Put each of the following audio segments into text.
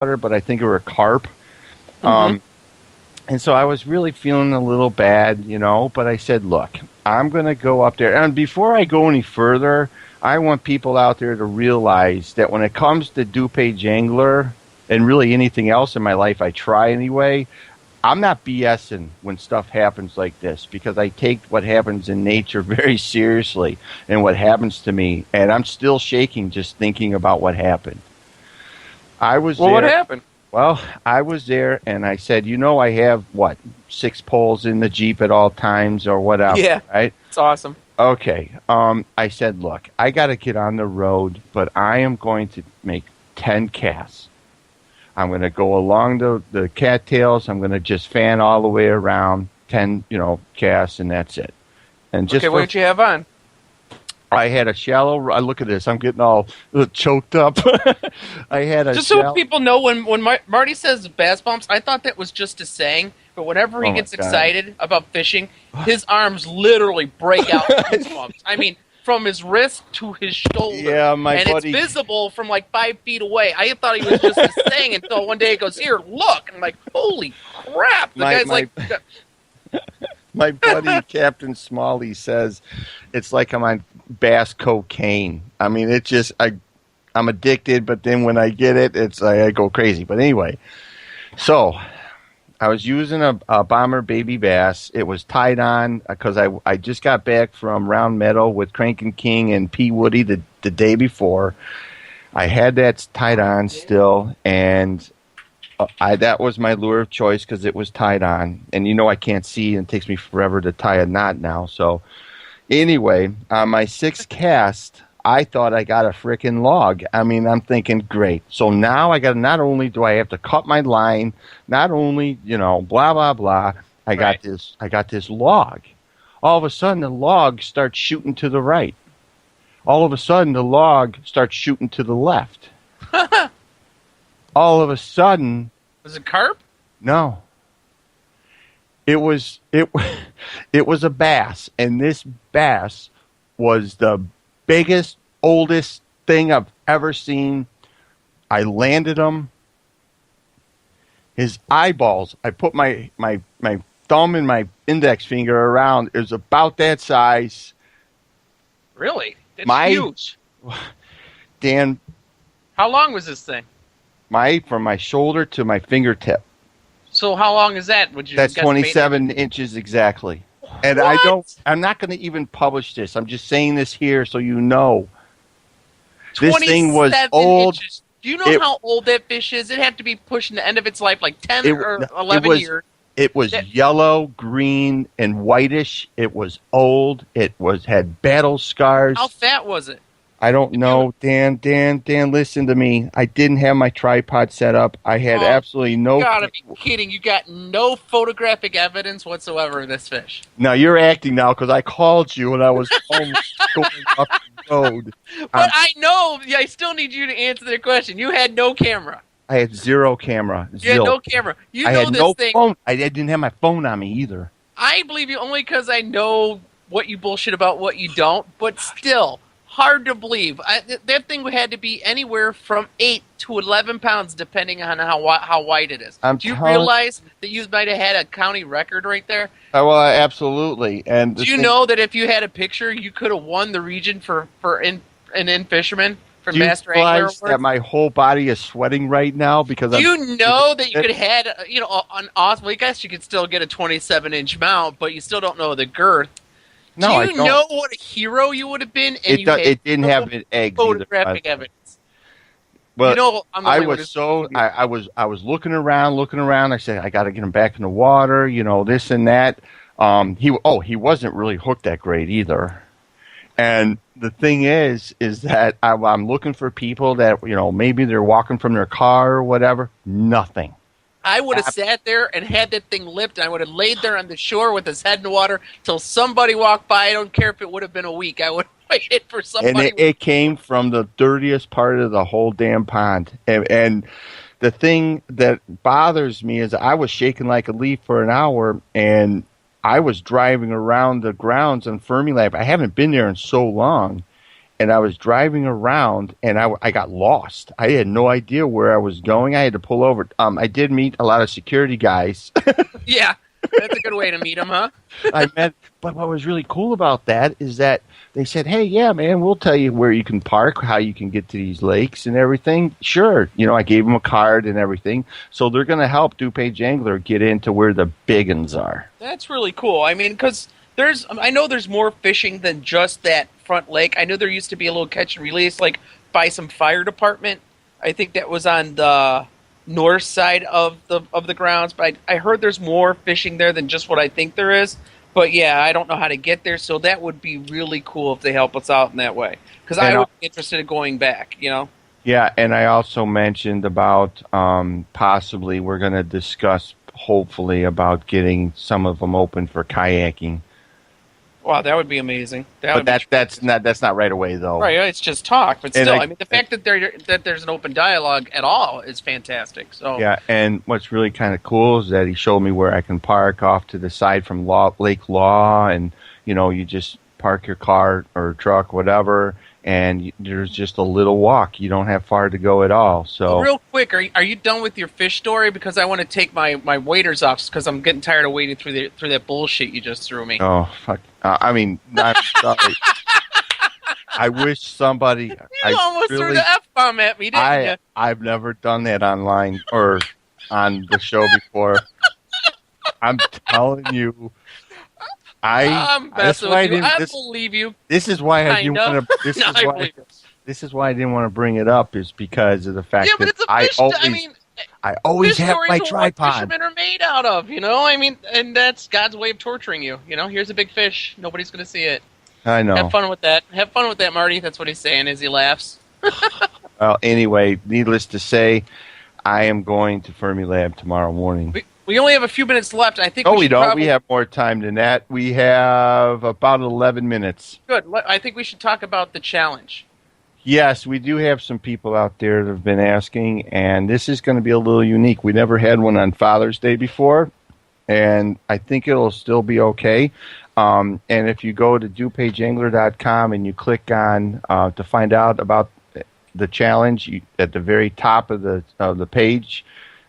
but I think it were a carp. Mm-hmm. And so I was really feeling a little bad, but I said, look, I'm going to go up there. And before I go any further, I want people out there to realize that when it comes to DuPage Angler and really anything else in my life I try anyway, I'm not BSing when stuff happens like this because I take what happens in nature very seriously and what happens to me. And I'm still shaking just thinking about what happened. What happened? Well, I was there, and I said, I have, 6 poles in the Jeep at all times or whatever, Yeah, right? it's awesome. Okay. I said, look, I got to get on the road, but I am going to make 10 casts. I'm going to go along the cattails. I'm going to just fan all the way around 10, casts, and that's it. And just what did you have on? I had a shallow. I look at this. I'm getting all choked up. I had a just so people know when Marty says bass bumps, I thought that was just a saying. But whenever he gets excited about fishing, his arms literally break out bass bumps. I mean, from his wrist to his shoulder. Yeah, and buddy. It's visible from like 5 feet away. I thought he was just a saying until one day he goes, "Here, look!" And I'm like, "Holy crap!" The guy's like. My buddy Captain Smalley says it's like I'm on bass cocaine. I mean, it just I'm addicted, but then when I get it, it's I go crazy. But anyway, so I was using a Bomber Baby Bass. It was tied on because I just got back from Round Meadow with Crankin' King and P. Woody the day before. I had that tied on still, and that was my lure of choice because it was tied on. And I can't see, and it takes me forever to tie a knot now. So anyway, on my 6th cast, I thought I got a freaking log. I mean, I'm thinking, great. So now not only do I have to cut my line, not only, blah, blah, blah, I got this log. All of a sudden, the log starts shooting to the right. All of a sudden, the log starts shooting to the left. All of a sudden... Was it carp? No. It was a bass, and this bass was the biggest, oldest thing I've ever seen. I landed him. His eyeballs, I put my thumb and my index finger around, it was about that size. Really? That's huge. Dan. How long was this thing? From my shoulder to my fingertip. So how long is that? That's 27 inches exactly. And I'm not going to even publish this. I'm just saying this here so you know. This thing was old. Inches. Do you know how old that fish is? It had to be pushing the end of its life, like 10 or 11 years. It was yellow, green, and whitish. It was old. It had battle scars. How fat was it? I don't know, Dan, listen to me. I didn't have my tripod set up. I had absolutely no... You gotta be kidding. You got no photographic evidence whatsoever of this fish. Now, you're acting now because I called you and I was home going up the road. But I know. I still need you to answer the question. You had no camera. I had zero camera. You had no camera. I had no phone. I didn't have my phone on me either. I believe you only because I know what you bullshit about what you don't, but still... Hard to believe. That thing had to be anywhere from 8 to 11 pounds, depending on how wide it is. Do you realize that you might have had a county record right there? Well, absolutely. And do you know that if you had a picture, you could have won the region for an in fisherman for Master Angler Award? Do you realize that my whole body is sweating right now because? Do you know that you could have had an awesome? Well, I guess you could still get a 27-inch mount, but you still don't know the girth. No, do you know what a hero you would have been? And it didn't have an egg photographic evidence. Well, I was looking around. I said, I got to get him back in the water. This and that. He wasn't really hooked that great either. And the thing is that I'm looking for people that maybe they're walking from their car or whatever. Nothing. I would have sat there and had that thing lipped, and I would have laid there on the shore with his head in the water till somebody walked by. I don't care if it would have been a week. I would have waited for somebody. And it came from the dirtiest part of the whole damn pond. And the thing that bothers me is I was shaking like a leaf for an hour, and I was driving around the grounds on Fermilab. I haven't been there in so long. and I was driving around, and I got lost. I had no idea where I was going. I had to pull over. I did meet a lot of security guys. Yeah, that's a good way to meet them, huh? But what was really cool about that is that they said, "Hey, yeah, man, we'll tell you where you can park, how you can get to these lakes and everything." Sure, I gave them a card and everything. So they're going to help DuPage Angler get into where the big uns are. That's really cool. I mean, because I know there's more fishing than just that front lake. I know there used to be a little catch and release, like by some fire department. I think that was on the north side of the grounds. But I heard there's more fishing there than just what I think there is. But yeah, I don't know how to get there, so that would be really cool if they help us out in that way. Because I would be interested in going back, Yeah, and I also mentioned about possibly we're going to discuss, hopefully, about getting some of them open for kayaking. Wow, that would be amazing. That's not right away though. Right, it's just talk, but still, I mean, the fact that there's an open dialogue at all is fantastic. So yeah, and what's really kind of cool is that he showed me where I can park off to the side from Lake Law, and you just park your car or truck, whatever, and there's just a little walk. You don't have far to go at all. So real quick, are you done with your fish story? Because I want to take my waders off because I'm getting tired of wading through that bullshit you just threw me. Oh fuck! I'm sorry. I wish somebody. You almost threw the F-bomb at me, didn't you? I've never done that online or on the show before. I'm telling you. I'm messing with you. I believe you. This is why I didn't want to. This is why I didn't want to bring it up. Is because of the fact but it's a fish. I always have my tripod. What fishermen are made out of, I mean, and that's God's way of torturing you. Here's a big fish. Nobody's going to see it. I know. Have fun with that. Have fun with that, Marty. That's what he's saying as he laughs. Well, anyway, needless to say, I am going to Fermilab tomorrow morning. We only have a few minutes left. I think. We don't. We have more time than that. We have about 11 minutes. Good. I think we should talk about the challenge. Yes, we do have some people out there that have been asking, and this is going to be a little unique. We never had one on Father's Day before, and I think it'll still be okay. And if you go to DuPageAngler.com and you click on to find out about the challenge, at the very top of the page,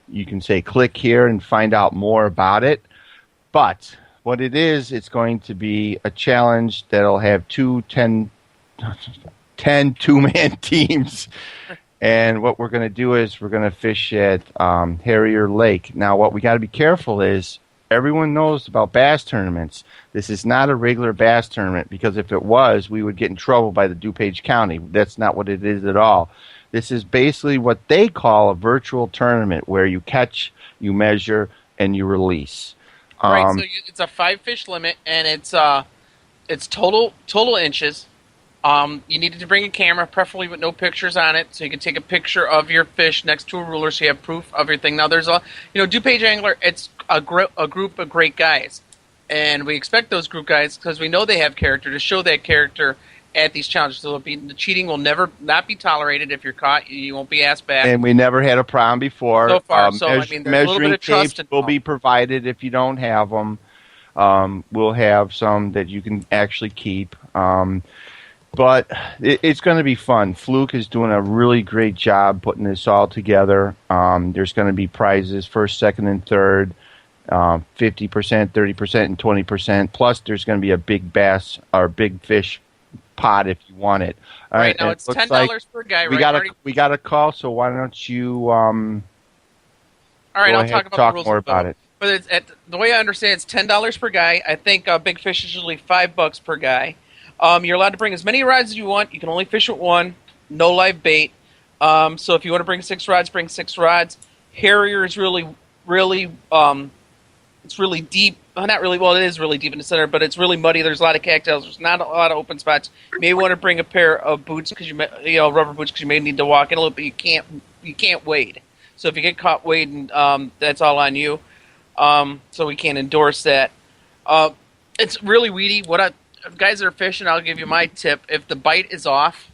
you can say click here and find out more about it. But what it is, it's going to be a challenge that'll have 10 two-man teams. And what we're going to do is we're going to fish at Harrier Lake. Now, what we got to be careful is everyone knows about bass tournaments. This is not a regular bass tournament, because if it was, we would get in trouble by the DuPage County. That's not what it is at all. This is basically what they call a virtual tournament, where you catch, you measure, and you release. Right, so it's a 5-fish limit, and it's total inches. You needed to bring a camera, preferably with no pictures on it, so you can take a picture of your fish next to a ruler, so you have proof of everything. Now, there's DuPage Angler. It's a group of great guys, and we expect those group guys, because we know they have character, to show that character at these challenges. So the cheating will not be tolerated. If you're caught, you won't be asked back. And we never had a problem before. So far, there's a little bit of trust tapes will be provided if you don't have them. We'll have some that you can actually keep. But it's going to be fun. Fluke is doing a really great job putting this all together. There's going to be prizes, first, second, and third, 50%, 30%, and 20%. Plus, there's going to be a big bass or big fish pot if you want it. All right, now it's $10 per guy. We got a call, so why don't you? All right, I'll talk about the rules more about it. But the way I understand it's $10 per guy. I think big fish is usually $5 per guy. You're allowed to bring as many rods as you want. You can only fish with one. No live bait. So if you want to bring 6 rods, bring 6 rods. Harrier is really it's really deep. Not really. Well, it is really deep in the center, but it's really muddy. There's a lot of cattails. There's not a lot of open spots. You may want to bring a pair of boots because rubber boots, because you may need to walk in a little bit. You can't wade. So if you get caught wading, that's all on you. So we can't endorse that. It's really weedy. Guys that are fishing, I'll give you my tip. If the bite is off,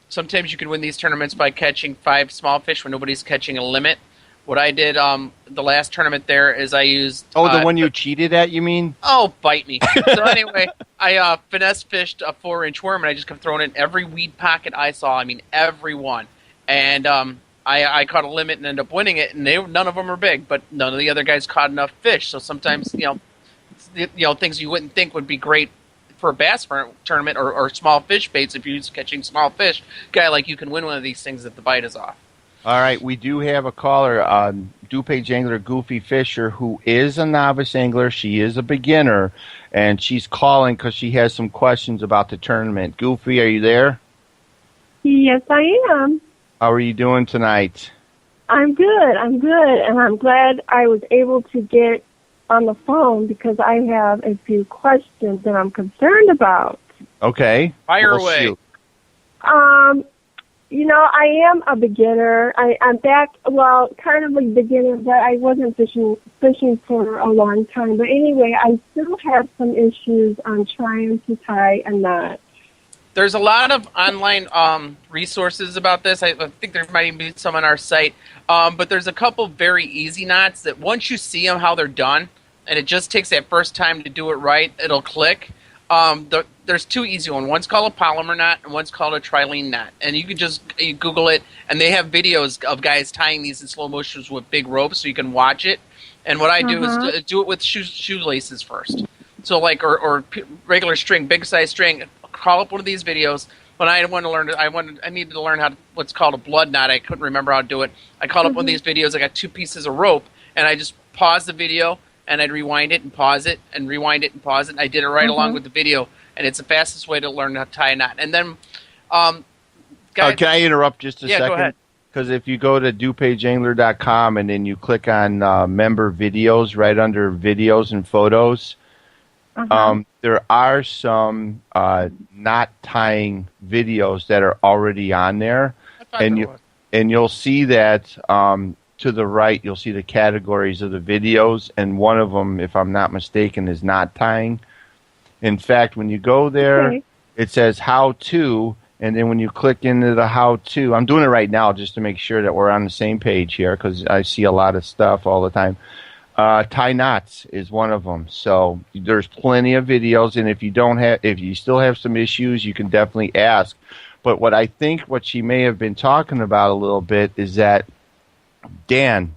sometimes you can win these tournaments by catching 5 small fish when nobody's catching a limit. What I did the last tournament there is I used... Oh, the one you cheated at, you mean? Oh, bite me. So anyway, I finesse fished a 4-inch worm, and I just kept throwing it in every weed pocket I saw. I mean, every one. And I caught a limit and ended up winning it, and none of them were big, but none of the other guys caught enough fish. So sometimes, things you wouldn't think would be great for a bass tournament or small fish baits, if you're just catching small fish, guy like you can win one of these things if the bite is off. All right, we do have a caller, DuPage Angler Goofy Fisher, who is a novice angler. She is a beginner, and she's calling because she has some questions about the tournament. Goofy, are you there? Yes, I am. How are you doing tonight? I'm good, and I'm glad I was able to get on the phone because I have a few questions that I'm concerned about. Okay. Fire away. Shoot. I am a beginner. I'm back, kind of a beginner, but I wasn't fishing for a long time. But anyway, I still have some issues on trying to tie a knot. There's a lot of online resources about this. I think there might even be some on our site. But there's a couple very easy knots that once you see them, how they're done, and it just takes that first time to do it right, it'll click. There's two easy ones. One's called a polymer knot, and one's called a trilene knot. And you can just Google it, and they have videos of guys tying these in slow motion with big ropes, so you can watch it. And what I do is do it with shoelaces first. So or regular string, big size string. Call up one of these videos. When I want to learn, I needed to learn what's called a blood knot. I couldn't remember how to do it. I called up one of these videos. I got 2 pieces of rope, and I just paused the video, and I'd rewind it and pause it, and rewind it and pause it. And I did it right along with the video, and it's the fastest way to learn how to tie a knot. And then, can I interrupt just a second? Go ahead. Because if you go to DuPageAngler.com and then you click on member videos right under videos and photos, there are some knot tying videos that are already on there, and you'll see that to the right you'll see the categories of the videos, and one of them, if I'm not mistaken, is knot tying. In fact, when you go there, it says how to, and then when you click into the how to, I'm doing it right now just to make sure that we're on the same page here because I see a lot of stuff all the time. Tie knots is one of them. So there's plenty of videos, and if you still have some issues, you can definitely ask. But what she may have been talking about a little bit is that, Dan,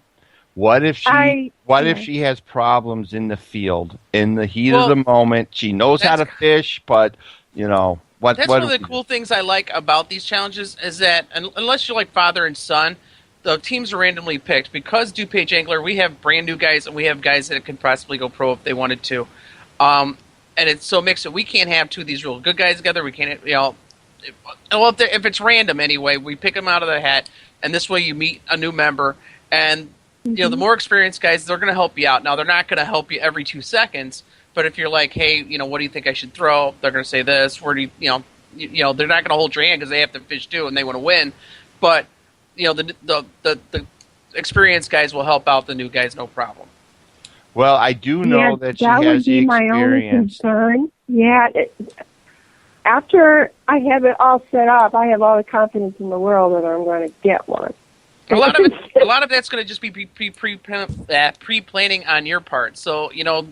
what if she has problems in the field, in the heat of the moment? She knows how to fish, but That's one of the cool things I like about these challenges is that unless you're like father and son, the teams are randomly picked. Because DuPage Angler, we have brand new guys, and we have guys that could possibly go pro if they wanted to. And it's so mixed that we can't have 2 of these real good guys together. We can't, if it's random anyway, we pick them out of the hat, and this way you meet a new member. And the more experienced guys, they're going to help you out. Now, they're not going to help you every 2 seconds, but if you're like, hey, what do you think I should throw? They're going to say this. Where do you, they're not going to hold your hand because they have to fish too, and they want to win. But the experienced guys will help out the new guys, no problem. Well, I do know that she has the experience. That would be my only concern. Yeah, after I have it all set up, I have all the confidence in the world that I'm going to get one. A lot of that's going to just be pre-planning on your part. So,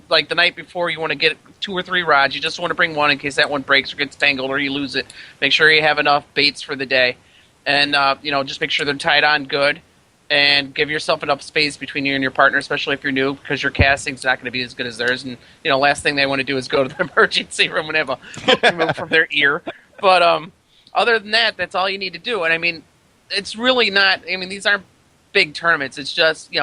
like the night before, you want to get 2 or 3 rods. You just want to bring one in case that one breaks or gets tangled or you lose it. Make sure you have enough baits for the day. And, just make sure they're tied on good. And give yourself enough space between you and your partner, especially if you're new, because your casting's not going to be as good as theirs. And, last thing they want to do is go to the emergency room and have a hook removed from their ear. But other than that, that's all you need to do. And, it's really not, these aren't big tournaments. It's just,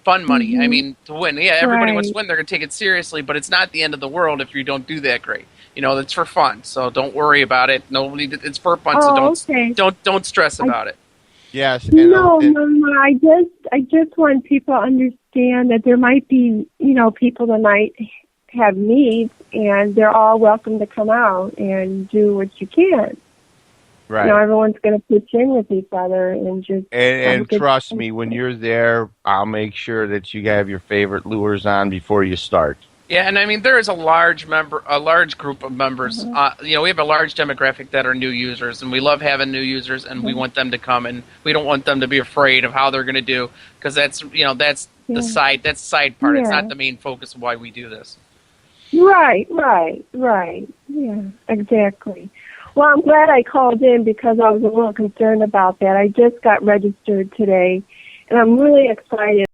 fun money. To win. Yeah, everybody wants to win. They're going to take it seriously, but it's not the end of the world if you don't do that great. It's for fun, so don't worry about it. It's for fun, so don't stress about it. Yes. No, I just want people to understand that there might be, people that might have needs, and they're all welcome to come out and do what you can. Right. Everyone's going to pitch in with each other and just... And trust me, when you're there, I'll make sure that you have your favorite lures on before you start. Yeah, and I mean there is a large group of members. You know, we have a large demographic that are new users, and we love having new users, and we want them to come, and we don't want them to be afraid of how they're going to do, because that's the side part. It's not the main focus of why we do this. Right. Yeah, exactly. Well, I'm glad I called in because I was a little concerned about that. I just got registered today, and I'm really excited.